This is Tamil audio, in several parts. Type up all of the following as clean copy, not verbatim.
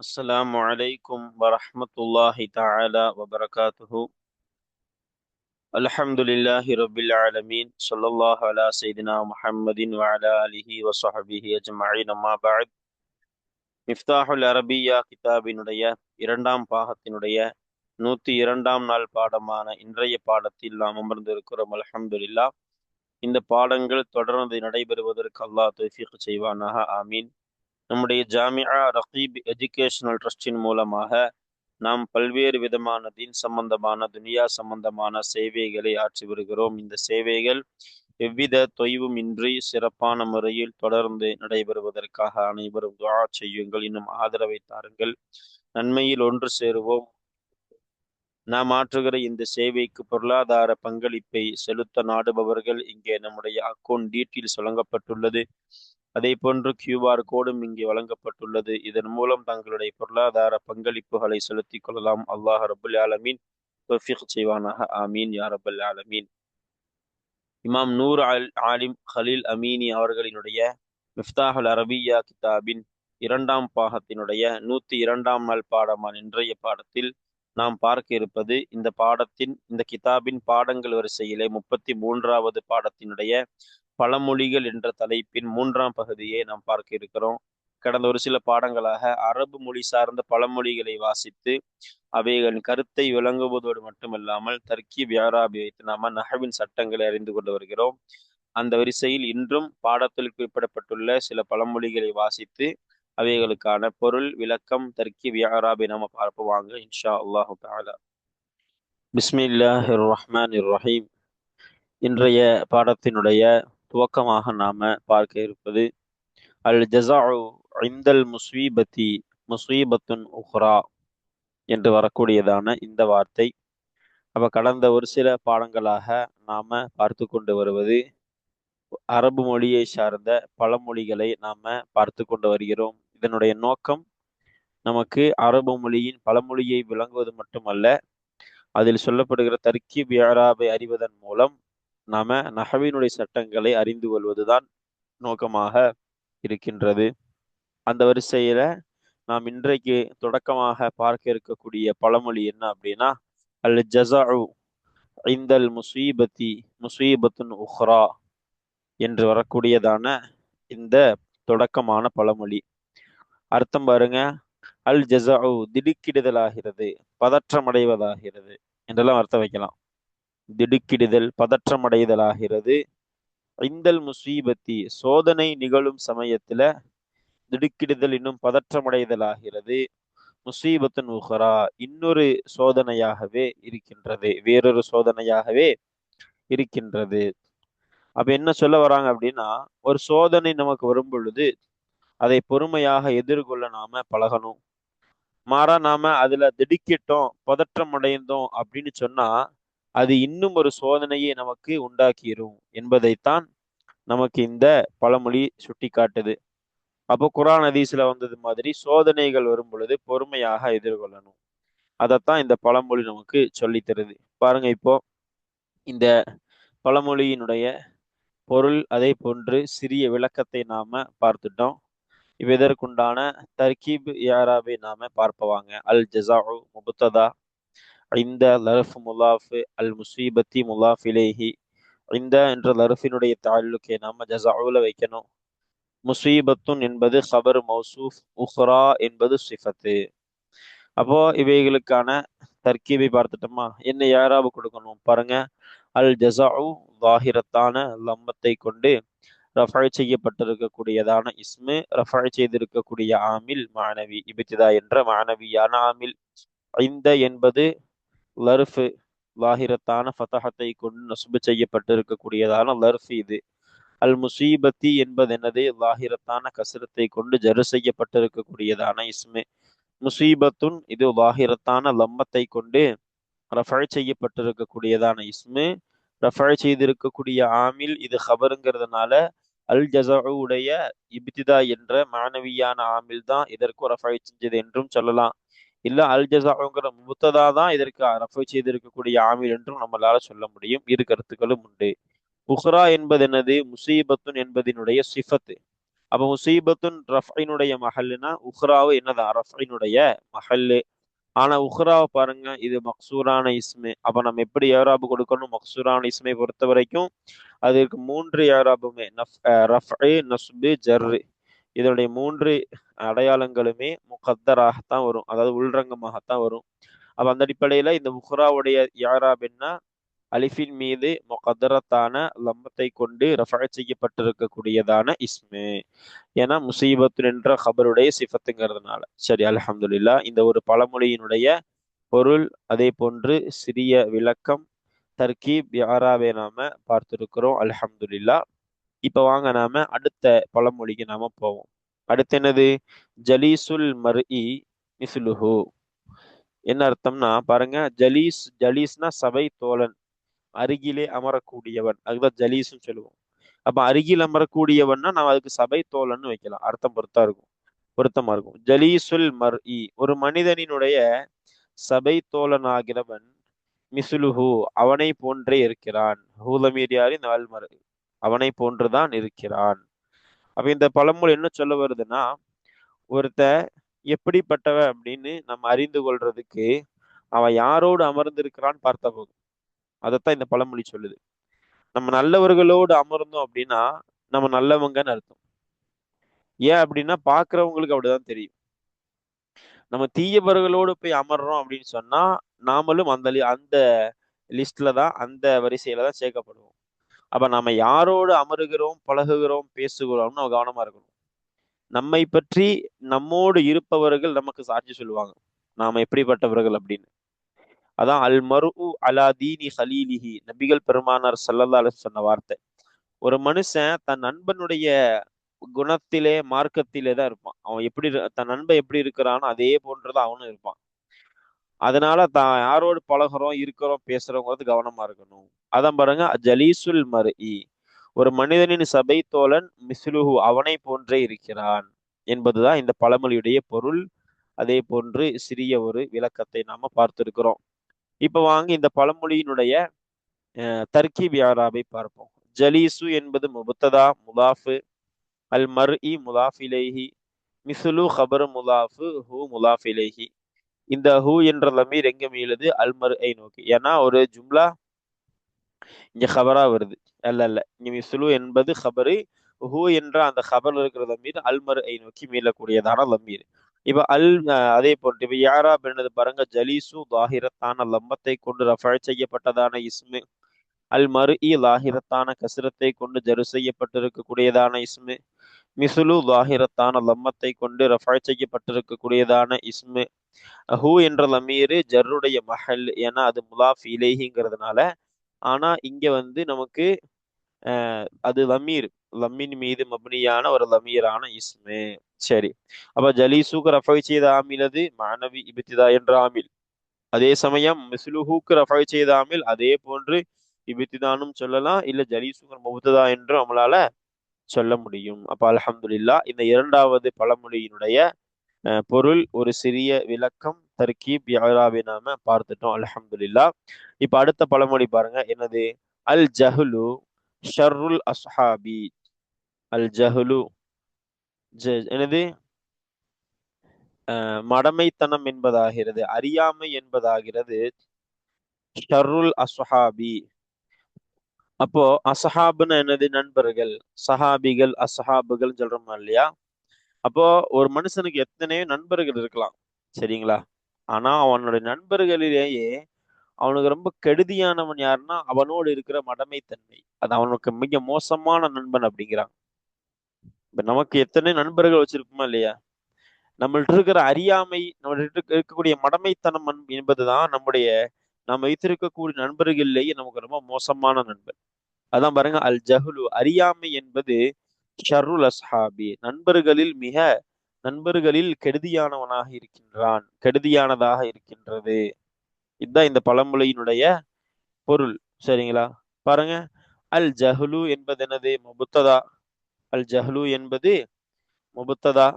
السلام عليكم ورحمة الله تعالى وبركاته. الحمد لله رب العالمين، صلى الله على سيدنا محمد وعلى آله وصحبه أجمعين. أما بعد. மிஃப்தாஹுல் அரபியா கிதாபினுடைய இரண்டாம் பாகத்தினுடைய 102ஆம் நாள் பாடமான இன்றைய பாடத்தில் நாம் அமர்ந்திருக்கிறோம். அல்ஹம்துலில்லாஹ். இந்த பாடங்கள் தொடர்ந்து நடைபெறுவதற்கு அல்லாஹ் தௌஃபீக் செய்வானாக, ஆமீன். நம்முடைய ஜாமியா ரகீப் எஜுகேஷனல் ட்ரஸ்டின் மூலமாக நாம் பல்வேறு விதமான தீன் சம்பந்தமான துனியா சம்பந்தமான சேவைகளை ஆற்றி வருகிறோம். இந்த சேவைகள் எவ்வித தொய்வும் இன்றி சிறப்பான முறையில் தொடர்ந்து நடைபெறுவதற்காக அனைவரும் துஆ செய்யுங்கள், இன்னும் ஆதரவை தாருங்கள். நன்மையில் ஒன்று சேருவோம். நாம் ஆற்றுகிற இந்த சேவைக்கு பொருளாதார பங்களிப்பை செலுத்த நாடுபவர்கள் இங்கே நம்முடைய அக்கௌண்ட் டீட்டெயில்ஸ் வழங்கப்பட்டுள்ளது. அதே போன்று QR கோடும் இங்கே வழங்கப்பட்டுள்ளது. இதன் மூலம் தங்களுடைய பொருளாதார பங்களிப்புகளை செலுத்திக் கொள்ளலாம். அல்லாஹ் ரபுல் ஆலமீன் தௌஃபீக் செய்வானாக, ஆமீன் யா ரப்பல் ஆலமீன். இமாம் நூர் ஆலிம் ஹலீல் அமீனி அவர்களினுடைய மிஃப்தாஹுல் அரபியா கிதாபின் இரண்டாம் பாகத்தினுடைய 102ஆம் நாள் பாடமான இன்றைய பாடத்தில் நாம் பார்க்க இருப்பது இந்த கிதாபின் பாடங்கள் வரிசையிலே 33வது பாடத்தினுடைய பழமொழிகள் என்ற தலைப்பின் 3ஆம் பகுதியை நாம் பார்க்க இருக்கிறோம். கடந்த ஒரு சில பாடங்களாக அரபு மொழி சார்ந்த பழமொழிகளை வாசித்து அவைகளின் கருத்தை விளங்குவதோடு மட்டுமல்லாமல் தர்கீப் இஅராபி வைத்து நாம நஹ்வின் சட்டங்களை அறிந்து கொண்டு வருகிறோம். அந்த வரிசையில் இன்றும் பாடத்தில் குறிப்பிடப்பட்டுள்ள சில பழமொழிகளை வாசித்து அவைகளுக்கான பொருள் விளக்கம் தர்கீப் இஅராபி நாம பார்ப்போம் இன்ஷா அல்லாஹு தஆலா. பிஸ்மில்லாஹிர் ரஹ்மானிர் ரஹீம். இன்றைய பாடத்தினுடைய துவக்கமாக நாம பார்க்க இருப்பது அல் ஜஸாஉ இந்தல் முஸ்வீபத்தி முஸ்வீபத்துன் உஹ்ரா என்று வரக்கூடியதான இந்த வார்த்தை. அப்ப கடந்த ஒரு சில பாடங்களாக நாம பார்த்து கொண்டு வருவது அரபு மொழியை சார்ந்த பழமொழிகளை நாம பார்த்து கொண்டு வருகிறோம். இதனுடைய நோக்கம் நமக்கு அரபு மொழியின் பழமொழியை விளங்குவது மட்டுமல்ல, அதில் சொல்லப்படுகிற தர்கீப் இஅராபை அறிவதன் மூலம் நாம நஹ்வினுடைய சட்டங்களை அறிந்து கொள்வதுதான் நோக்கமாக இருக்கின்றது. அந்த வரிசையில நாம் இன்றைக்கு தொடக்கமாக பார்க்க இருக்கக்கூடிய பழமொழி என்ன அப்படின்னா, அல் ஜஸாஉ இந்தல் முஸ்வீபத்தி முஸ்வீபத்துன் உஹ்ரா என்று வரக்கூடியதான இந்த தொடக்கமான பழமொழி. அர்த்தம் பாருங்க, அல் ஜஸாஉ திடுக்கிடுதலாகிறது, பதற்றமடைவதாகிறது என்றெல்லாம் அர்த்தம் வைக்கலாம். திடுக்கிடுதல், பதற்றமடைதலாகிறது. இந்தல் முஸ்வீபத்தி சோதனை நிகழும் சமயத்துல திடுக்கிடுதல் இன்னும் பதற்றமடைதலாகிறது. முஸ்வீபத்துன் உஹ்ரா இன்னொரு சோதனையாகவே இருக்கின்றது, வேறொரு சோதனையாகவே இருக்கின்றது. அப்ப என்ன சொல்ல வராங்க அப்படின்னா, ஒரு சோதனை நமக்கு வரும் பொழுது அதை பொறுமையாக எதிர்கொள்ள நாம பழகணும். மாறா நாம அதுல திடுக்கிட்டோம், பதற்றம் அடைந்தோம் அப்படின்னு சொன்னா அது இன்னும் ஒரு சோதனையை நமக்கு உண்டாக்கிரும் என்பதைத்தான் நமக்கு இந்த பழமொழி சுட்டி காட்டுது. அப்போ குர்ஆன் ஹதீஸ்ல வந்தது மாதிரி சோதனைகள் வரும் பொழுது பொறுமையாக எதிர்கொள்ளணும். அதைத்தான் இந்த பழமொழி நமக்கு சொல்லி தருது. பாருங்க, இப்போ இந்த பழமொழியினுடைய பொருள் அதே போன்று சிறிய விளக்கத்தை நாம பார்த்துட்டோம். இதற்குண்டான தர்கீப் இஅராபை நாம பார்ப்பவாங்க. அல் ஜஸாஉ முப்ததா, இந்த லர்ஃப் முலாஃப், அல் முஸ்வீபத்தி முலாஃப் இலைஹி. இந்த என்ற லர்ஃபினுடைய தால்லுக்கை நாம ஜஸாஉல வைக்கணும். முஸ்வீபத்துன் என்பது ஹபர் மௌசூஃப், உஹ்ரா என்பது சிஃபத்து. அப்போ இவைகளுக்கான தர்கீபை பார்த்துட்டோமா, என்ன இஅராபு கொடுக்கணும் பாருங்க. அல் ஜஸாஉ லாஹிரத்தான லம்மத்தை கொண்டு ரஃபை செய்யப்பட்டிருக்கக்கூடியதான இஸ்மு, ரஃபை செய்திருக்கக்கூடிய ஆமில் மானவி, இப்திதா என்ற மானவியான ஆமில். இந்த என்பது லர்ஃப், லாஹிரத்தான ஃபதஹத்தை கொண்டு நஸ்பு செய்யப்பட்டிருக்கக்கூடியதான லர்ஃப் இது. அல் முசீபத்தி என்பது என்னது, லாஹிரத்தான கசரத்தை கொண்டு ஜரு செய்யப்பட்டிருக்கக்கூடியதான இஸ்மு. முசீபத்துன் இது லாஹிரத்தான லம்மத்தை கொண்டு ரஃபை செய்யப்பட்டிருக்கக்கூடியதான இஸ்மு, ரஃபை செய்திருக்கக்கூடிய ஆமில் இது ஹபருங்கிறதுனால அல் ஜஸாஉ உடைய இப்திதா என்ற மானவியான ஆமில் தான் இதற்கு ரஃபை செஞ்சது என்றும் சொல்லலாம். இல்ல அல் ஜஸாஉங்கிற முப்ததா தான் இதற்கு ரஃபை செய்திருக்கக்கூடிய ஆமில் என்றும் நம்மளால சொல்ல முடியும். இரு கருத்துக்களும் உண்டு. உஹ்ரா என்பது என்னது, முசீபத்துன் என்பதனுடைய சிஃபத்து. அப்ப முசீபத்துன் ரஃபினுடைய மஹல்லுனா உஹ்ராவு என்னதான் ரஃபினுடைய மஹல்லு. ஆனா உஹ்ராவை பாருங்க, இது மக்சூரான இஸ்மு. அப்ப நம்ம எப்படி ஏராபு கொடுக்கணும்? மக்சூரான இஸ்மை பொறுத்த வரைக்கும் அதற்கு 3 ஏராபுமே ரஃபு, நஸ்பு, ஜர்ரு, இதனுடைய 3 அடையாளங்களுமே முகத்தராகத்தான் வரும், அதாவது உள்ரங்கமாகத்தான் வரும். அப்ப அந்த அடிப்படையில இந்த உஹ்ராவுடைய யாராப் என்ன? அலிஃபின் மீது முகத்தரத்தான லம்மத்தை கொண்டு ரஃபா செய்யப்பட்டிருக்கக்கூடியதான இஸ்மு. ஏன்னா முசீபத்து என்ற ஹபருடைய சிஃபத்துங்கிறதுனால. சரி, அல்ஹம்துலில்லாஹ். இந்த ஒரு பழமொழியினுடைய பொருள், அதே போன்று சிறிய விளக்கம், தர்கீப், யாராவே நாம பார்த்திருக்கிறோம், அல்ஹம்துலில்லாஹ். இப்ப வாங்க நாம அடுத்த பழமொழிக்கு நாம போவோம். அடுத்து என்னது? ஜலீசுல் மர்இ மிஸ்லுஹு. என்ன அர்த்தம்னா பாருங்க, ஜலீஸ், ஜலீஸ்னா சபை தோழன், அருகிலே அமரக்கூடியவன், அதுதான் ஜலீஸ்ன்னு சொல்லுவோம். அப்ப அருகில் அமரக்கூடியவன்னா நம்ம அதுக்கு சபை தோழன்னு வைக்கலாம், அர்த்தம் பொருத்தமா இருக்கும். ஜலீசுல் மர்இ, ஒரு மனிதனினுடைய சபை தோழனாகிறவன், மிசுலுஹு, அவனை போன்றே இருக்கிறான். ஹூலமீரியாரி நால்மர், அவனை போன்றுதான் இருக்கிறான். அப்ப இந்த பழமொழி என்ன சொல்ல வருதுன்னா, ஒருத்த எப்படிப்பட்டவன் அப்படின்னு நம்ம அறிந்து கொள்றதுக்கு அவன் யாரோடு அமர்ந்திருக்கிறான்னு பார்த்த போதும். அதைத்தான் இந்த பழமொழி சொல்லுது. நம்ம நல்லவர்களோடு அமர்ந்தோம் அப்படின்னா நம்ம நல்லவங்கன்னு அர்த்தம். ஏன் அப்படின்னா பாக்குறவங்களுக்கு அப்படிதான் தெரியும். நம்ம தீயவர்களோடு போய் அமர்றோம் அப்படின்னு சொன்னா நாமளும் அந்த லிஸ்ட்ல தான், அந்த வரிசையில தான் சேர்க்கப்படுவோம். அப்ப நம்ம யாரோடு அமருகிறோம், பழகுகிறோம், பேசுகிறோம்னு நம்ம கவனமா இருக்கணும். நம்மை பற்றி நம்மோடு இருப்பவர்கள் நமக்கு சாட்சி சொல்லுவாங்க நாம எப்படிப்பட்டவர்கள் அப்படின்னு. அதான் அல் மர்உ அலா தீனி ஹலீலிஹி, நபிகள் பெருமானார் ஸல்லல்லாஹு அலைஹி சொன்ன வார்த்தை. ஒரு மனுஷன் தன் நண்பனுடைய குணத்திலே, மார்க்கத்திலே தான் இருப்பான். அவன் எப்படி தன் நண்பன் எப்படி இருக்கிறானோ அதே போன்றுதான் அவனும் இருப்பான். அதனால தான் யாரோடு பழகுறோம், இருக்கிறோம், பேசுறோங்கிறது கவனமா இருக்கணும். அதான் பாருங்க, ஜலீசுல் மர்இ, ஒரு மனிதனின் சபை தோழன், மிஸ்லுஹு, அவனை போன்றே இருக்கிறான் என்பதுதான் இந்த பழமொழியுடைய பொருள். அதே போன்று சிறிய ஒரு விளக்கத்தை நாம பார்த்திருக்கிறோம். இப்ப வாங்க இந்த பழமொழியினுடைய தர்கீப் யாராவை பார்ப்போம். ஜலீசு என்பது முபத்ததா முலாஃபு, அல் மர்இ முலாஃப் இலைஹி, மிஸ்லு ஹபர் முலாஃபு, ஹூ முலாஃப் இலைஹி. இந்த ஹூ என்ற லமீர் எங்க மீளுது? அல் மர்ஐ நோக்கி. ஏன்னா ஒரு ஜும்லா இங்க ஹபரா வருது. அல்ல, இங்க மிஸ்லு என்பது ஹபரு, ஹூ என்ற அந்த ஹபர்ல இருக்கிற லமீர் அல் மர்ஐ நோக்கி மீளக்கூடியதான லமீர். இப்ப அதே போன்று இப்ப யாராப் என்னது பாருங்க, ஜலீசு தாஹிரத்தான லம்மத்தை கொண்டு ரஃபா செய்யப்பட்டதான இஸ்மு, அல் மர்இ லாஹிரத்தான கசிரத்தை கொண்டு ஜரு செய்யப்பட்டிருக்கக்கூடியதான இஸ்மு, மிசுலு லாஹிரத்தான லம்மத்தை கொண்டு ரஃபா செய்யப்பட்டிருக்கக்கூடியதான இஸ்மு, ஹூ என்ற லமீரு ஜர்ருடைய மஹல், ஏன்னா அது முலாஃப் இலேஹிங்கிறதுனால. ஆனா இங்க வந்து நமக்கு அது லமீர், லம்மின் மீது மப்னியான ஒரு லமீரான இஸ்மு. சரி, அப்ப ஜலீசுக்கு ரஃபை செய்த ஆமில் அது மானவி இபித்திதா என்ற ஆமில். அதே சமயம் மிஸ்லுஹுக்கு ரஃபை செய்த ஆமில் அதே போன்று இபித்திதானும் சொல்லலாம், இல்ல ஜலீசுக்கு முபத்ததா என்று நம்மளால சொல்ல முடியும். அப்ப அல்ஹம்துலில்லாஹ், இந்த இரண்டாவது பழமொழியினுடைய பொருள், ஒரு சிறிய விளக்கம், தர்கீப், யாராவை நாம பார்த்துட்டோம், அல்ஹம்துலில்லாஹ். இப்ப அடுத்த பழமொழி பாருங்க, என்னது? அல் ஜஹ்லு ஷர்ருல் அஸ்ஹாபி. அல் ஜஹ்லு, என்னது? மடமைத்தனம் என்பதாகிறது, அறியாமை என்பதாகிறது. ஷர்ருல் அஸ்ஹாபி, அப்போ அஸ்ஹாப்னா என்னது? நண்பர்கள், சஹாபிகள், அஸ்ஹாபுகள் சொல்றோமா இல்லையா? அப்போ ஒரு மனுஷனுக்கு எத்தனையோ நண்பர்கள் இருக்கலாம், சரிங்களா? ஆனா அவனுடைய நண்பர்களிலேயே அவனுக்கு ரொம்ப கெடுதியானவன் யாருன்னா அவனோடு இருக்கிற மடமைத்தன்மை. அது அவனுக்கு மிக மோசமான நண்பன் அப்படிங்கிறான். இப்ப நமக்கு எத்தனை நண்பர்கள் வச்சிருப்போமா இல்லையா? நம்மள்ட்ட இருக்கிற அறியாமை, நம்மள்ட்ட இருக்கக்கூடிய மடமைத்தனம் என்பதுதான் நம்ம வைத்திருக்கக்கூடிய நண்பர்களிலேயே நமக்கு ரொம்ப மோசமான நண்பன். அதான் பாருங்க, அல் ஜஹ்லு, அறியாமை என்பது ஷர்ருல் அஸ்ஹாபி, நண்பர்களில் கெடுதியானவனாக இருக்கின்றான், கெடுதியானதாக இருக்கின்றது. இதுதான் இந்த பழமொழியினுடைய பொருள், சரிங்களா? பாருங்க, அல் ஜஹ்லு என்பது என்னது? முபத்ததா. அல் ஜஹ்லு என்பது முபத்ததா,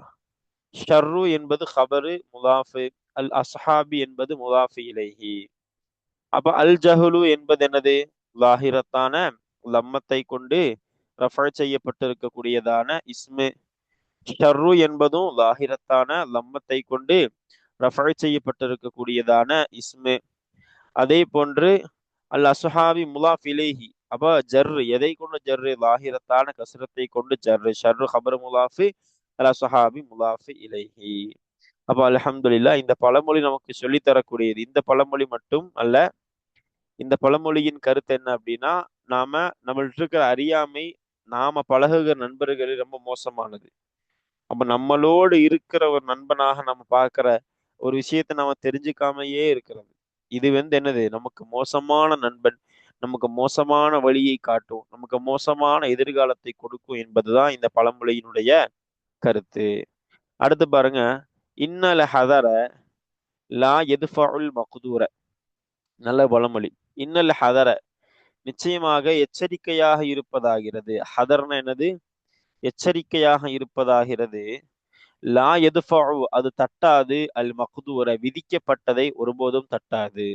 ஷர்ரு என்பது ஹபரு முதாஃபு, அல் அஸ்ஹாபி என்பது முதாஃபு இலைஹி. அப்ப அல் ஜஹ்லு என்பது என்னது? லாஹிரத்தான லம்மத்தை கொண்டு ரஃபா செய்யப்பட்டிருக்கக்கூடியதான இஸ்மு. ஷர்ரு என்பதும் லாஹிரத்தான லம்மத்தை கொண்டு ரஃபை செய்யப்பட்டிருக்கக்கூடியதான இஸ்மு. அதே போன்று அல் அஸ்ஹாபி முலாஃப் இலைஹி, அப்ப ஜர்ரு எதை கொண்டு ஜர்ரு, லாஹிரத்தான கஸ்ரத்தை கொண்டு ஜர்ரு. ஷர்ரு ஹபர் முலாஃபி, அல் அஸ்ஹாபி முலாஃபி இலைஹி. அப்ப அல்ஹம்துலில்லாஹ், இந்த பழமொழி நமக்கு சொல்லி தரக்கூடியது. இந்த பழமொழி மட்டும் அல்ல, இந்த பழமொழியின் கருத்து என்ன அப்படின்னா, நாம நம்மள்ட்ட இருக்கிற அறியாமை, நாம பழகுகிற நண்பர்கள் ரொம்ப மோசமானது. அப்ப நம்மளோடு இருக்கிற ஒரு நண்பனாக நம்ம பார்க்கிற ஒரு விஷயத்தை நாம தெரிஞ்சுக்காமையே இருக்கிறது, இது என்னது, நமக்கு மோசமான நண்பன், நமக்கு மோசமான வழியை காட்டும், நமக்கு மோசமான எதிர்காலத்தை கொடுக்கும் என்பதுதான் இந்த பழமொழியினுடைய கருத்து. அடுத்து பாருங்க, இன்னல ஹதர லா எதுஃபுல் மக்தூர. நல்ல பழமொழி. இன்னல் ஹதர, நிச்சயமாக எச்சரிக்கையாக இருப்பதாகிறது. ஹதர்னா என்னது? எச்சரிக்கையாக இருப்பதாகிறது. லா எதுஃபு, அது தட்டாது, அல் மக்தூர, விதிக்கப்பட்டதை ஒருபோதும் தட்டாது.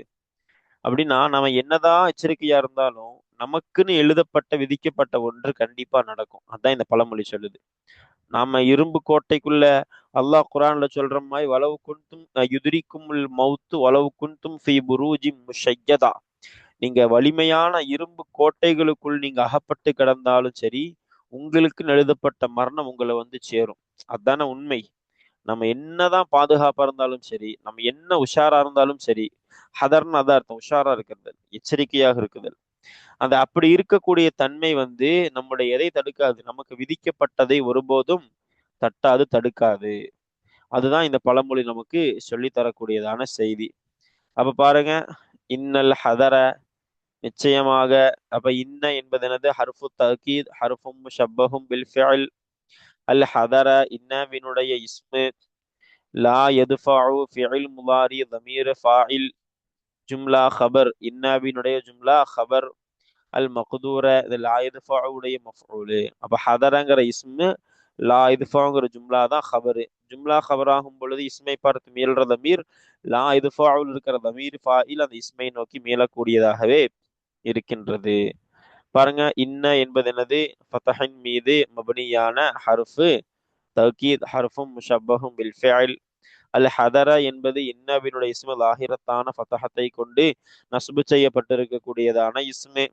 அப்படின்னா நம்ம என்னதான் எச்சரிக்கையா இருந்தாலும் நமக்குன்னு எழுதப்பட்ட விதிக்கப்பட்ட ஒன்று கண்டிப்பா நடக்கும். அதான் இந்த பழமொழி சொல்லுது. நாம இரும்பு கோட்டைக்குள்ள அல்லாஹ் குரான்ல சொல்ற மாதிரி, வலவு குன்தும் யுதிரிக்குமுல் மௌத்து வலவு குன்தும் ஃபீ புரூஜி முஷையதா, நீங்க வலிமையான இரும்பு கோட்டைகளுக்குள் நீங்க அகப்பட்டு கிடந்தாலும் சரி, உங்களுக்கு எழுதப்பட்ட மரணம் உங்களை சேரும். அதான உண்மை. நம்ம என்னதான் பாதுகாப்பா இருந்தாலும் சரி, நம்ம என்ன உஷாரா இருந்தாலும் சரி, ஹதர்னு அதான் அர்த்தம், உஷாரா இருக்கிறது, எச்சரிக்கையாக இருக்குதல். அந்த அப்படி இருக்கக்கூடிய தன்மை நம்முடைய எதை தடுக்காது, நமக்கு விதிக்கப்பட்டதை ஒருபோதும் தட்டாது, தடுக்காது. அதுதான் இந்த பழமொழி நமக்கு சொல்லி தரக்கூடியதான செய்தி. அப்ப பாருங்க, இன்னல் ஹதர, நிச்சயமாக. அப்ப இன்ன என்பது என்னது? ஹர்ஃபு தகீத், ஹர்ஃபும் முஷப்பஹும் பில் ஃபிஅல். அல் ஹதர இன்னவினுடைய இஸ்மு. லா எதுஃபஉ ஃபிஇல் முலாரி தமீர் ஃபாயில். ஜும்லா ஹபர், இன்னவினுடைய ஜும்லா ஹபர். அல் மக்தூர, இது லா எதுஃபஉ உடைய மஃஊலு. அப்ப ஹதரங்கிற இஸ்மு, லா எதுஃபஉங்கிற ஜும்லா தான் ஹபரு. ஜும்லா ஹபர் ஆகும் பொழுது இஸ்மை பார்த்து மீள்ற தமீர், லா எதுஃபஉல் இருக்கிற தமீர் ஃபாயில், அந்த இஸ்மை நோக்கி மீளக்கூடியதாகவே இருக்கின்றது. பாருங்க, இன்ன என்பது என்னது? ஃபதஹின் மீது மபனியான ஹர்ஃபு தௌகீத், ஹர்ஃபும் முஷப்பஹும் பில் ஃபிஅல். அல் ஹதர என்பது இன்னவினுடைய இஸ்மு, லாஹிரத்தான ஃபதஹத்தை கொண்டு நஸ்பு செய்யப்பட்டிருக்கக்கூடியதான இஸ்மு.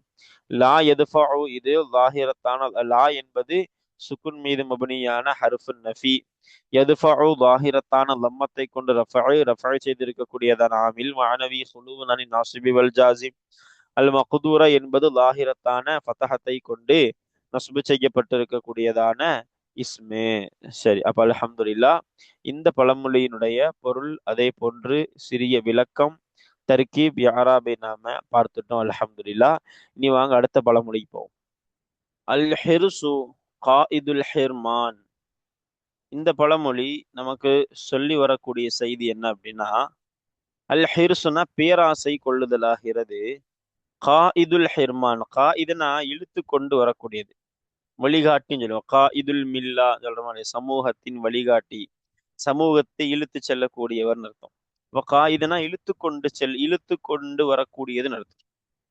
லா எதுஃபஉ, இது லாஹிரத்தான, லா என்பது சுக்குன் மீது மபனியான ஹர்ஃபு நஃபி. எதுஃபஉ லாஹிரத்தான லம்மத்தை கொண்டு ரஃபை செய்திருக்கக்கூடியதான ஆமில். மஅனவி ஹுலூவன் அனி நாசிபி வல் ஜாசிம். அல் மக்தூர என்பது லாஹிரத்தான ஃபதஹத்தை கொண்டு நஸ்பு செய்யப்பட்டிருக்கக்கூடியதான இஸ்மே. சரி, அப்ப அல்ஹம்துலில்லா, இந்த பழமொழியினுடைய பொருள், அதே போன்று சிறிய விளக்கம், தர்கீப், யாராபை நாம பார்த்துட்டோம். அல்ஹம்துலில்லா. இனி வாங்க அடுத்த பழமொழிக்கு போவோம். அல் ஹிர்சு காயிதுல் ஹிர்மான். இந்த பழமொழி நமக்கு சொல்லி வரக்கூடிய செய்தி என்ன அப்படின்னா, அல் ஹிர்சுனா பேராசை கொள்ளுதலாகிறது. காயிதுல் ஹிர்மான், காயிதுனா இழுத்து கொண்டு வரக்கூடியது, வழிகாட்டின்னு சொல்லுவோம். காயிதுல் மில்லா சொல்ற மாதிரி, சமூகத்தின் வழிகாட்டி, சமூகத்தை இழுத்து செல்லக்கூடியவர்னு அர்த்தம். இப்போ காயிதுனா இழுத்து கொண்டு வரக்கூடியதுன்னு அர்த்தம்.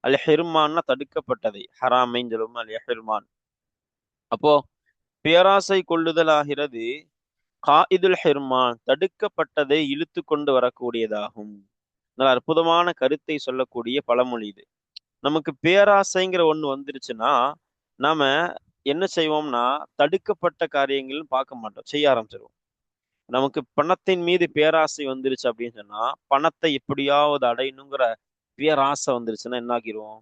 அல் ஹிர்மான்னா தடுக்கப்பட்டதை, ஹராமைன்னு சொல்லுவோம் அல் ஹிர்மான். அப்போ பேராசை கொள்ளுதல் ஆகிறது காயிதுல் ஹிர்மான், தடுக்கப்பட்டதை இழுத்து கொண்டு வரக்கூடியதாகும். நல்ல அற்புதமான கருத்தை சொல்லக்கூடிய பழமொழி இது. நமக்கு பேராசைங்கிற ஒண்ணு வந்துருச்சுன்னா நாம என்ன செய்வோம்னா, தடுக்கப்பட்ட காரியங்கள் பார்க்க மாட்டோம், செய்ய ஆரம்பிச்சிருவோம். நமக்கு பணத்தின் மீது பேராசை வந்துருச்சு அப்படின்னு சொன்னா, பணத்தை எப்படியாவது அடையணுங்கிற பேராசை வந்துருச்சுன்னா என்ன ஆகிருவோம்,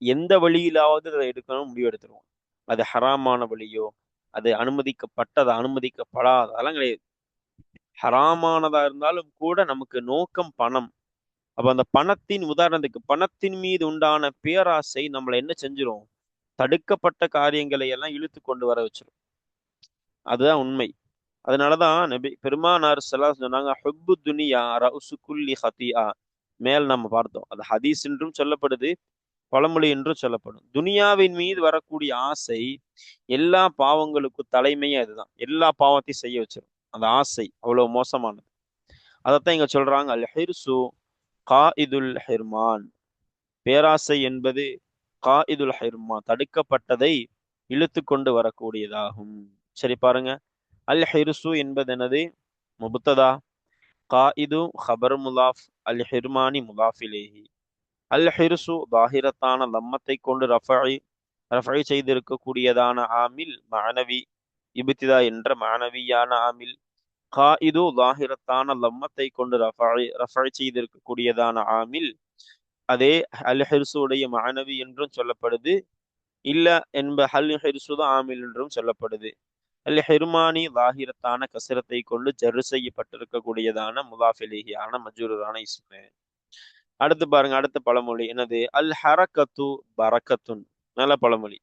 எந்த வழியிலாவது அதை எடுக்கணும் முடிவு எடுத்துருவோம். அது ஹராமான வழியோ, அது அனுமதிக்கப்பட்டது அனுமதிக்கப்படாத, அதெல்லாம் கிடையாது. ஹராமானதா இருந்தாலும் கூட நமக்கு நோக்கம் பணம். அப்ப அந்த பணத்தின் உதாரணத்துக்கு, பணத்தின் மீது உண்டான பேராசை நம்மளை என்ன செஞ்சிரும், தடுக்கப்பட்ட காரியங்களை எல்லாம் இழுத்து கொண்டு வர வச்சிரும். அதுதான் உண்மை. அதனாலதான் நபி பெருமானார் ஸல்லல்லாஹு சொன்னாங்க, ஹுப்பு துனியா ரஉசு குல்லி ஹதீஆ. மேல் நம்ம பார்த்தோம், அது ஹதீஸ் என்றும் சொல்லப்படுது, பழமொழி என்றும் சொல்லப்படும். துனியாவின் மீது வரக்கூடிய ஆசை எல்லா பாவங்களுக்கும் தலைமையே அதுதான். எல்லா பாவத்தையும் செய்ய வச்சிடும் அந்த ஆசை, அவ்வளவு மோசமானது. அதைத்தான் இங்க சொல்றாங்க, அல் ஹிர்சு காயிதுல் ஹிர்மான். பேராசை என்பது காயிதுல் ஹிர்மான், தடுக்கப்பட்டதை இழுத்து கொண்டு வரக்கூடியதாகும். சரி பாருங்க, அல் ஹிர்சு என்பதெனது முபத்ததா. காயிது ஹபர் முலாஃப், அல் ஹிர்மானி முலாஃபிலேஹி. அல் ஹிர்சு தாஹிரத்தான லம்மத்தை கொண்டு ரஃபை செய்திருக்கக்கூடியதான ஆமில் மானவி, இப்திதா என்ற மானவியான ஆமில். காயிது லாஹிரத்தான லம்மத்தை கொண்டு ரஃபை செய்திருக்கக்கூடியதான ஆமில் அதே அல் ஹிர்சுடைய மானவி என்றும் சொல்லப்படுது. இல்ல அல் ஹிர்சு தான் ஆமில் என்றும் சொல்லப்படுது. அல் ஹிர்மானி லாஹிரத்தான கசரத்தை கொண்டு ஜர்ரு செய்யப்பட்டிருக்கக்கூடியதான முதாஃபிலிஹியான மஜ்ரூரான இஸ்மு. அடுத்து பாருங்க, அடுத்த பழமொழி என்னது? அல் ஹரக்கத்து பரக்கத்துன். நல்ல பழமொழி.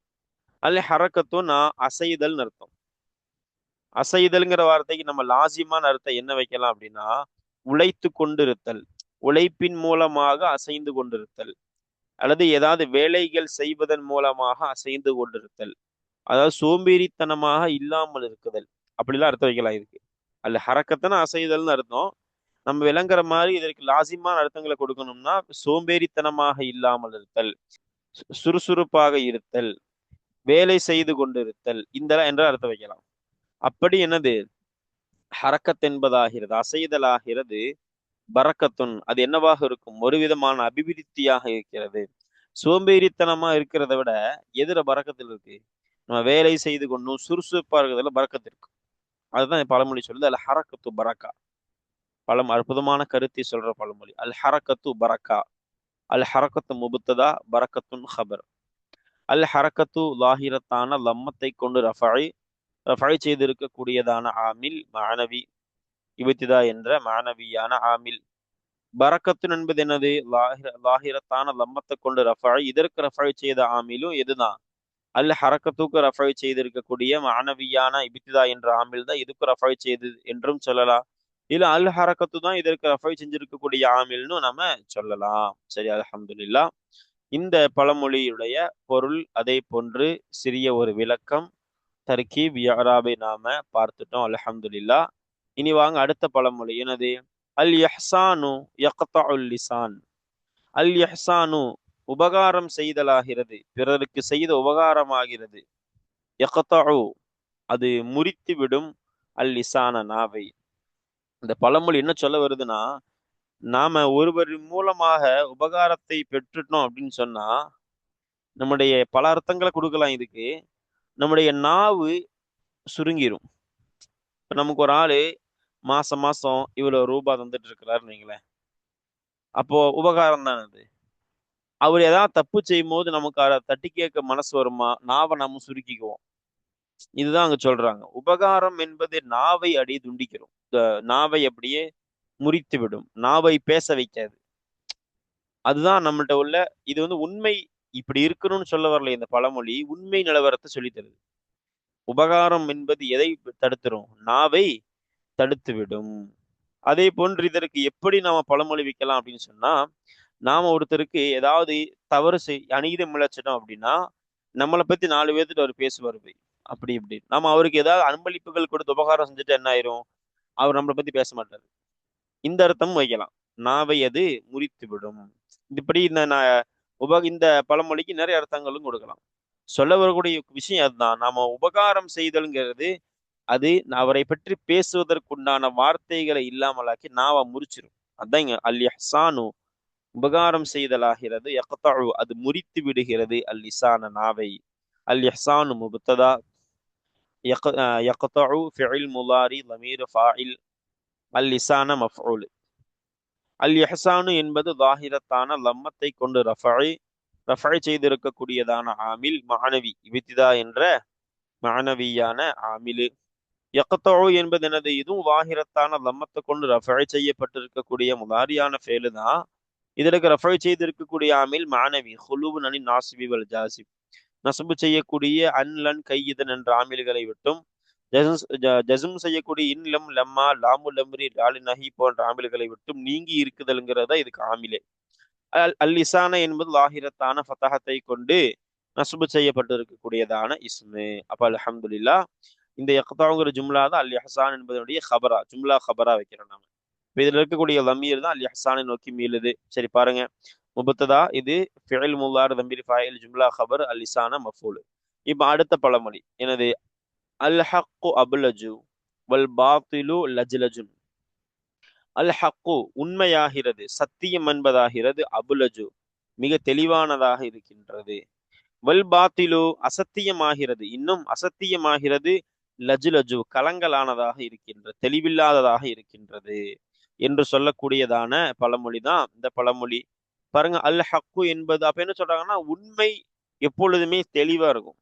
அல் ஹரக்கத்துன்னா அசைதல் அர்த்தம். அசைதல்ங்கிற வார்த்தைக்கு நம்ம லாசிமான அர்த்தம் என்ன வைக்கலாம் அப்படின்னா, உழைத்து கொண்டிருத்தல், உழைப்பின் மூலமாக அசைந்து கொண்டிருத்தல், அல்லது ஏதாவது வேலைகள் செய்வதன் மூலமாக அசைந்து கொண்டிருத்தல், அதாவது சோம்பேறித்தனமாக இல்லாமல் இருக்குதல், அப்படிலாம் அர்த்தம் வைக்கலாம் இதுக்கு. அல்ல ஹரக்கத்தன அசைதல்னு அர்த்தம். நம்ம விளங்குற மாதிரி இதற்கு லாசிமான அர்த்தங்களை கொடுக்கணும்னா, சோம்பேறித்தனமாக இல்லாமல் இருத்தல், சுறுசுறுப்பாக இருத்தல், வேலை செய்து கொண்டிருத்தல், இந்த என்ற அர்த்தம் வைக்கலாம். அப்படி என்னது ஹரக்கத் என்பதாகிறது, அசைதலாகிறது. பரக்கத்துன் அது என்னவாக இருக்கும்? ஒரு விதமான அபிவிருத்தியாக இருக்கிறது. சோம்பேறித்தனமா இருக்கிறத விட எதிர பறக்கத்தில் இருக்கு, நம்ம வேலை செய்து கொண்டும் சுறுசுறுப்பா இருக்கிறதுல பறக்கத்து இருக்கு. அதுதான் பழமொழி சொல்லுது, அல் ஹரக்கத்து பரக்கா. அற்புதமான கருத்தை சொல்ற பழமொழி. அல் ஹரக்கத்து பரக்கா. அல் ஹரக்கத்து முபத்ததா, பரக்கத்துன் ஹபர். அல் ஹரக்கத்து லாஹிரத்தான லம்மத்தை கொண்டு ரஃபை செய்திருக்கக்கூடியதான ஆமில் மானவி, இபத்திதா என்ற மானவியான ஆமில். பரக்கத்துன் என்பது என்னது? லாஹிரத்தான லம்மத்தை கொண்டு ரஃபை, இதற்கு ரஃபை செய்த ஆமிலும் எதுதான்? அல் ஹரக்கத்துக்கு ரஃபை செய்திருக்கக்கூடிய மானவியான இப்திதா என்ற ஆமில் தான் இதுக்கு ரஃபை செய்து என்றும் சொல்லலாம். இல்ல அல் ஹரக்கத்து தான் இதற்கு ரஃபை செஞ்சிருக்கக்கூடிய ஆமில்னு நம்ம சொல்லலாம். சரி, அல்ஹம்துலில்லா. இந்த பழமொழியுடைய பொருள், அதே போன்று சிறிய ஒரு விளக்கம், தர்கீப், இஅராபை நாம பார்த்துட்டோம். அல்ஹம்துலில்லா. இனி வாங்க அடுத்த பழமொழி என்னது? அல் இஹ்சானு யக்தஉல் லிசான். அல் இஹ்சானு உபகாரம் செய்தலாகிறது, பிறருக்கு செய்த உபகாரமாகிறது. யக்தஉ அது முறித்து விடும், அல் லிசான நாவை. இந்த பழமொழி என்ன சொல்ல வருதுன்னா, நாம ஒருவர் மூலமாக உபகாரத்தை பெற்றுட்டோம் அப்படின்னு சொன்னா, நம்முடைய பல அர்த்தங்களை கொடுக்கலாம் இதுக்கு. நம்முடைய நாவு சுருங்கிரும். இப்ப நமக்கு ஒரு ஆளு மாசம் மாசம் இவ்வளவு ரூபாய் தந்துட்டு இருக்கிறாருன்னு வைங்களேன், அப்போ உபகாரம் தான் அது. அவர் ஏதாவது தப்பு செய்யும் போது நமக்கு அதை தட்டி கேட்க மனசு வருமா? நாவை நம்ம சுருக்கிக்குவோம். இதுதான் அங்க சொல்றாங்க. உபகாரம் என்பது நாவை அடியே துண்டிக்கிறோம், நாவை அப்படியே முறித்து விடும், நாவை பேச வைக்காது. அதுதான் நம்மள்ட்ட உள்ள இது உண்மை. இப்படி இருக்கணும்னு சொல்ல வரல இந்த பழமொழி, உண்மை நிலவரத்தை சொல்லி தருது. உபகாரம் என்பது எதை தடுத்துரும்? நாவை தடுத்து விடும். அதே போன்று இதற்கு எப்படி நாம பழமொழி வைக்கலாம் அப்படின்னு சொன்னா, நாம ஒருத்தருக்கு ஏதாவது தவறு அநீதம் இழைச்சிட்டோம் அப்படின்னா, நம்மளை பத்தி 4 பேர்த்துட்டு அவர் பேசுவார் போய், அப்படி இப்படி. நம்ம அவருக்கு ஏதாவது அன்பளிப்புகள் கொடுத்து உபகாரம் செஞ்சுட்டு என்ன ஆயிரும்? அவர் நம்மளை பத்தி பேச மாட்டாரு. இந்த அர்த்தமும் வைக்கலாம். நாவை அது முறித்து விடும். இப்படி இந்த பழமொழிக்கு நிறைய அர்த்தங்களும் கொடுக்கலாம். சொல்ல வரக்கூடிய விஷயம் அதுதான். நாம உபகாரம் செய்தல்ங்கிறது அது அவரை பற்றி பேசுவதற்குண்டான வார்த்தைகளை இல்லாமலாக்கி நாவ முறிச்சிரும். அதான் இங்க அல் இஹ்சானு உபகாரம் செய்தலாகிறது, யக்தஉ அது முறித்து விடுகிறது, அல் லிசான நாவை. அல் இஹ்சானு முப்ததா, யக்தஉ ஃபிஇல் முலாரி லமீர் ஃபாஇல், அல் லிசான மஃஊல். அல் இஹ்சானு என்பது லாஹிரத்தான லம்மத்தை கொண்டு ரஃபை செய்திருக்கக்கூடியதான ஆமில் மானவி, இப்திதா என்ற மானவியான ஆமிலு. யக்தஉ என்பது என்னது? இதுவும் வாஹிரத்தான லம்மத்தை கொண்டு ரஃபை செய்யப்பட்டிருக்கக்கூடிய முதாரியான ஃபேலு தான். இதற்கு ரஃபை செய்திருக்கக்கூடிய ஆமில் மானவி, ஹுலூபு நனி நாசிபி வல் ஜாசிப். நசபு செய்யக்கூடிய அன்லன் கையிதன் என்ற ஆமில்களை விட்டும், ஜசும் செய்யக்கூடிய இன்லம் லம்மா லாமு லம்ரி லாலி நஹி போன்ற ஆமில்களை விட்டும் நீங்கி இருக்குதல்ங்கிறத இதுக்கு ஆமிலே. அல் லிசான என்பது லாஹிரத்தான ஃபதஹத்தை கொண்டு நசுபு செய்யப்பட்டிருக்கக்கூடியதான இஸ்மு. அப்ப அல்ஹம்துலில்லா, இந்த யக்தாவுங்கிற ஜும்லா தான் அல் இஹ்சான் என்பதனுடைய ஹபரா, ஜும்லா ஹபரா வைக்கிறோம் நாம. இப்போ இதுல இருக்கக்கூடிய லமீர் தான் அல் இஹ்சானை நோக்கி மீளுது. சரி பாருங்க, முபத்ததா இது ஃபிஇல் முலாரி தம்பீர் ஃபாயில், ஜும்லா ஹபர், அல் லிசான மஃபூல். இப்போ அடுத்த பழமொழி என்னது? அல் ஹக்கு அபுலஜு. வல் பாத்திலு லஜ்லஜுன். அல் ஹக்கு உண்மையாகிறது, சத்தியம் என்பதாகிறது, அபுலஜு மிக தெளிவானதாக இருக்கின்றது. வல் பாத்திலு அசத்தியமாகிறது, இன்னும் அசத்தியமாகிறது, லஜ்லஜு கலங்கலானதாக இருக்கின்றது, தெளிவில்லாததாக இருக்கின்றது என்று சொல்லக்கூடியதான பழமொழி தான் இந்த பழமொழி. பாருங்க, அல் ஹக்கு என்பது அப்ப என்ன சொல்றாங்கன்னா, உண்மை எப்பொழுதுமே தெளிவா இருக்கும்.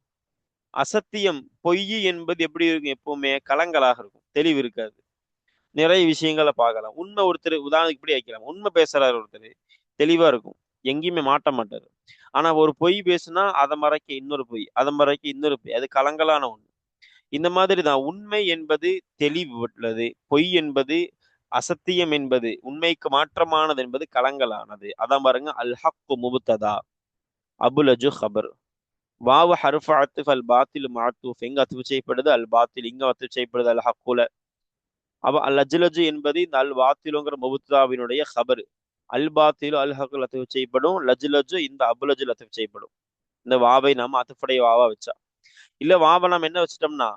அசத்தியம் பொய் என்பது எப்படி இருக்கும், எப்பவுமே கலங்கலாக இருக்கும், தெளிவு இருக்காது. நிறைய விஷயங்களை பார்க்கலாம். உண்மை ஒருத்தர் உதாரணத்துக்கு இப்படி வைக்கலாம், உண்மை பேசுறாரு ஒருத்தர், தெளிவா இருக்கும், எங்கேயுமே மாட்ட மாட்டாரு. ஆனா ஒரு பொய் பேசுனா அதை மறைக்க இன்னொரு பொய், அதை மறைக்க இன்னொரு பொய், அது கலங்கலான ஒண்ணு. இந்த மாதிரி தான் உண்மை என்பது தெளிவு உள்ளது, பொய் என்பது, அசத்தியம் என்பது, உண்மைக்கு மாற்றமானது என்பது கலங்கலானது. அதான் பாருங்க, அல் ஹக்கு முபுத்ததா, அபுலஜு ஹபர். வாவ ஹர்ஃபு அத்ஃப், அல் பாத்தில் மஅத்தூஃப், எங்க அத்ஃப் செய்யப்படுது, அல் பாத்தில் இங்க அத்ஃப் செய்யப்படுது, அல் ஹக்குல. அப்ப அல் அஜ்லஜு என்பது இந்த அல் பாத்திலுங்கிற முபுத்தாவினுடைய ஹபர். அல் பாத்திலு அல் ஹக்கு அத்ஃப் செய்யப்படும், லஜ்லஜு இந்த அபுலஜு அத்ஃப் செய்யப்படும். இந்த வாவை நாம அத்ஃபுடைய வாவா வச்சா. இல்ல வாவை நம்ம என்ன வச்சிட்டோம்னா,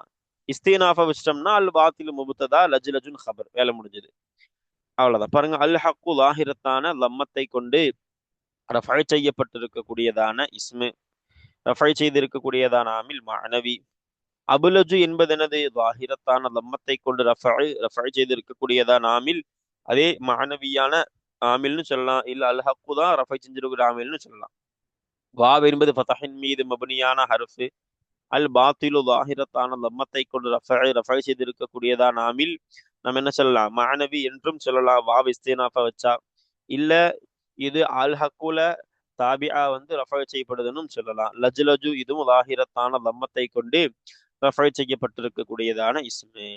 இஸ்தினாஃபா வச்சிட்டோம்னா, அல் பாத்திலு முபுத்ததா லஜ்லஜுன் ஹபர், வேலை முடிஞ்சது. அவ்வளவுதான். பாருங்க, அல் ஹக்கு லாஹிரத்தான லம்மத்தை கொண்டு ரஃபை செய்யப்பட்டிருக்கக்கூடியதான இஸ்மு, ரஃபை செய்திருக்கக்கூடியதான ஆமில் மஅனவி. அபுலஜு என்பது எனது லாஹிரத்தான லம்மத்தை கொண்டு ரஃபை செய்திருக்கக்கூடியதான ஆமில், அதே மஅனவியான ஆமில்னு சொல்லலாம். இல்ல அல் ஹக்கு தான் ரஃபை செஞ்சிருக்கிற ஆமில்னு சொல்லலாம். வாவ் என்பது ஃபதஹின் மீது மபனியான ஹர்ஃபு. அல் பாத்திலு லாஹிரத்தான லம்மத்தை கொண்டு ரஃபை செய்திருக்கக்கூடியதான ஆமில், நம்ம என்ன சொல்லலாம், மஅனவி என்றும் சொல்லலாம், வாவ் இஸ்தினாஃபா வச்சா. இல்ல இது அல் ஹக்குல தாபிஆ வந்து ரஃபை செய்யப்படுதுன்னு சொல்லலாம். லஜ்லஜு இதுவும் லாஹிரத்தான லம்மத்தை கொண்டு ரஃபை செய்யப்பட்டிருக்கக்கூடியதான இஸ்மு.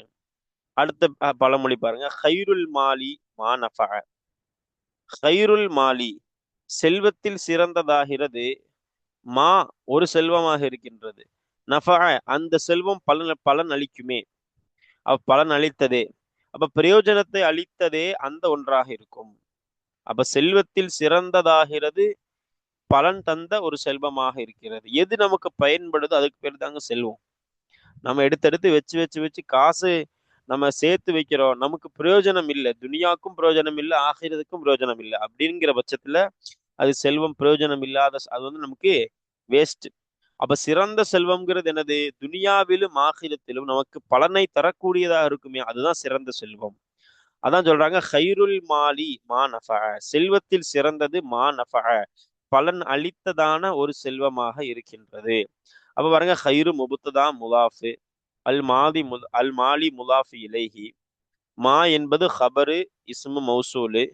அடுத்த பழமொழி பாருங்க, ஹைருல் மாலி மா நஃபஅ. ஹைருல் மாலி செல்வத்தில் சிறந்ததாகிறது, மா ஒரு செல்வமாக இருக்கின்றது, நஃபஅ அந்த செல்வம் பலன் அளிக்குமே, பலன் அளித்ததே, அப்ப பிரயோஜனத்தை அளித்ததே அந்த ஒன்றாக இருக்கும். அப்ப செல்வத்தில் சிறந்ததாகிறது, பலன் தந்த ஒரு செல்வமாக இருக்கிறது. எது நமக்கு பயன்படுதோ அதுக்கு பேர் தாங்க செல்வம். நம்ம எடுத்தெடுத்து வச்சு வச்சு வச்சு காசு நம்ம சேர்த்து வைக்கிறோம், நமக்கு பிரயோஜனம் இல்லை, துனியாவுக்கும் பிரயோஜனம் இல்லை, ஆகிரத்துக்கும் பிரயோஜனம் இல்லை. அப்படிங்கிற பட்சத்துல அது செல்வம் பிரயோஜனம் இல்லாத, அது வந்து நமக்கு வேஸ்ட். அப்ப சிறந்த செல்வம்ங்கிறது என்னது, துனியாவிலும் ஆகிரத்திலும் நமக்கு பலனை தரக்கூடியதாக இருக்குமே, அதுதான் சிறந்த செல்வம். அதான் சொல்றாங்க, ஹைருல் மாலி மா நஃபஅ, செல்வத்தில் சிறந்தது மா நஃபஅ பலன் அளித்ததான ஒரு செல்வமாக இருக்கின்றது. அப்ப பாருங்க, ஹைரு முபுத்ததா முலாஃபு, அல் மாலி முலாஃபி இலைஹி. மா என்பது ஹபரு இஸ்மு மௌசூலு,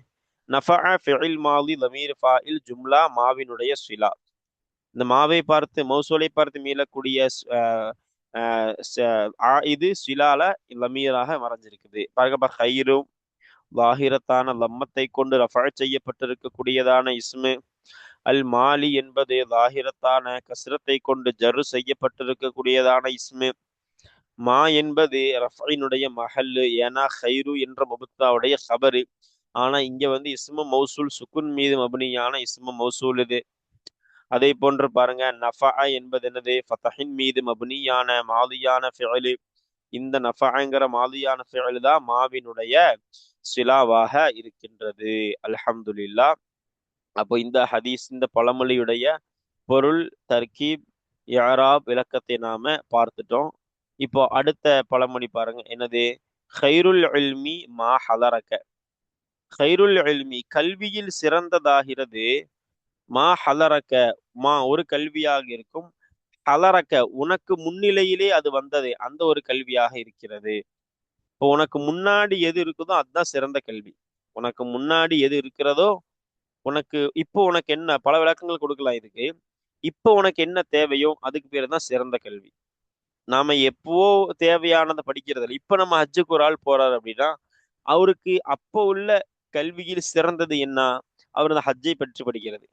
நஃபஅ ஃபிஇல் மாலி லமீர் ஃபாயில் ஜும்லா மாவினுடைய சிலா. இந்த மாவை பார்த்து மௌசூலை பார்த்து மீளக்கூடிய இது சிலால லமீராக மறைஞ்சிருக்குது. பாருங்க, ஹைரு லாஹிரத்தான லம்மத்தை கொண்டு ரஃபா செய்யப்பட்டிருக்கக்கூடியதான இஸ்மு. அல் மாலி என்பது லாஹிரத்தான கஸ்ரத்தை கொண்டு ஜரு செய்யப்பட்டிருக்கக்கூடியதான இஸ்மு. மா என்பது ரஃபைனுடைய மஹல்லு, ஏன்னா ஹைரு என்ற முபுத்தாவுடைய ஹபரு. ஆனா இங்க வந்து இஸ்மு மௌசூல், சுக்குன் மீது மபனியான இஸ்மு மௌசூல் இது. அதே போன்று பாருங்க, நஃபா என்பது என்னது, ஃபதஹின் மீது மபனியான மாதியான ஃபிஅலு. இந்த நஃபஅங்கிற மாதியான ஃபிஅலு தான் மாவினுடைய சிலாவாக இருக்கின்றது. அல்ஹம்துலில்லாஹ். அப்போ இந்த ஹதீஸ், இந்த பழமொழியுடைய பொருள், தர்கீப், இஅராப், விளக்கத்தை நாம பார்த்துட்டோம். இப்போ அடுத்த பழமொழி பாருங்க, என்னது, ஹைருல் இல்மி மா ஹலரக. ஹைருல் இல்மி கல்வியில் சிறந்ததாகிறது, மா ஹலரக மா ஒரு கல்வியாக இருக்கும், ஹலரக்க உனக்கு முன்னிலையிலே அது வந்தது அந்த ஒரு கல்வியாக இருக்கிறது. இப்போ உனக்கு முன்னாடி எது இருக்குதோ அதுதான் சிறந்த கல்வி. உனக்கு முன்னாடி எது இருக்கிறதோ, உனக்கு இப்போ உனக்கு என்ன, பல விளக்கங்கள் கொடுக்கலாம் இதுக்கு. இப்போ உனக்கு என்ன தேவையோ அதுக்கு பேர் தான் சிறந்த கல்வி. நாம எப்போ தேவையானதை படிக்கிறது இல்லை. இப்ப நம்ம ஹஜ்ஜுக்கு ஒரு ஆள் போறாரு அப்படின்னா, அவருக்கு அப்போ உள்ள கல்வியில் சிறந்தது என்ன, அவர் அந்த ஹஜ்ஜை பற்றி படிக்கிறது,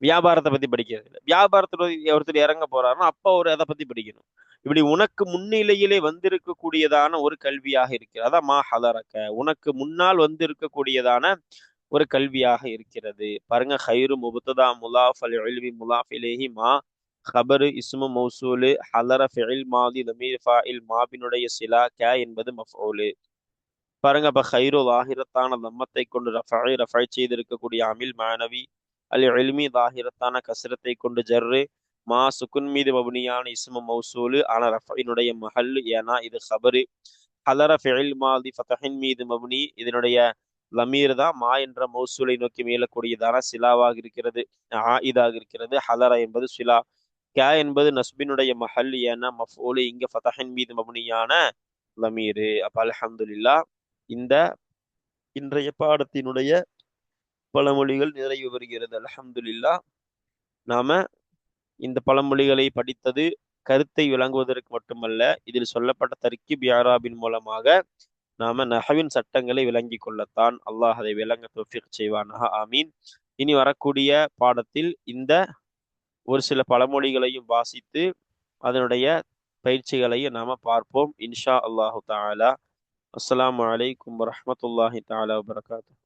வியாபாரத்தை பத்தி படிக்கிறது இல்லை. வியாபாரத்துல ஒருத்தர் இறங்க போறாருன்னா அப்போ அவர் அதை பத்தி படிக்கணும். இப்படி உனக்கு முன்னிலையிலே வந்திருக்கக்கூடியதான ஒரு கல்வியாக இருக்கிறது, அதான் மா ஹலரக்க, உனக்கு முன்னால் வந்திருக்கக்கூடியதான ஒரு கல்வியாக இருக்கிறது. பாருங்க, ஹைரு முபுத்ததா முலாஃப் அல் இல்மி முலாஃப் இலைஹி மா ஹபரு இஸ்மு மௌசூலு, ஹலர ஃபிஇல் மாதி லமீர் ஃபாயில் மாபினுடைய சிலா, க என்பது மஃஊலு. பாருங்க, அப்ப ஹைரு லாஹிரத்தான தம்மத்தை கொண்டு ரஃபை செய்திருக்கக்கூடிய அமில் மானவி, அல் இல்மி லாஹிரத்தான கசரத்தை கொண்டு ஜர்ரு, மா சுக்குன் மீது மபுனியான இஸ்மு மௌசூலு ஆன ரஃபைனுடைய மஹல்லு, ஏனா இது ஹபரு. ஹலர ஃபிஇல் மாதி ஃபதஹின் மீது மபுனி, இதனுடைய லமீர் தான் மா என்ற மௌசூலை நோக்கி மேலக்கூடியதான சிலாவாக இருக்கிறது, ஆயிதாக இருக்கிறது. ஹலர என்பது சிலா. க என்பது நஸ்பினுடைய மஹல், ஏன்னா மஃஊலு இங்க ஃபதஹின் மீது மபுனியான லமீரு. அப்ப அல்ஹம்துலில்லாஹ், இந்த இன்றைய பாடத்தினுடைய பழமொழிகள் நிறைவு பெறுகிறது. அல்ஹம்துலில்லாஹ், நாம இந்த பழமொழிகளை படித்தது கருத்தை விளங்குவதற்கு மட்டுமல்ல, இதில் சொல்லப்பட்ட தர்கீப் யாராபின் மூலமாக நாம நஹவின் சட்டங்களை விளங்கி கொள்ளத்தான். அல்லாஹ் அதை விளங்க தௌஃபீக் செய்வானாக. ஆமீன். இனி வரக்கூடிய பாடத்தில் இந்த ஒரு சில பழமொழிகளையும் வாசித்து அதனுடைய பயிற்சிகளையும் நாம பார்ப்போம், இன்ஷா அல்லாஹு தஆலா. அஸ்ஸலாமு அலைக்கும் வரஹ்மத்துல்லாஹி தஆலா வபரகாத்துஹு.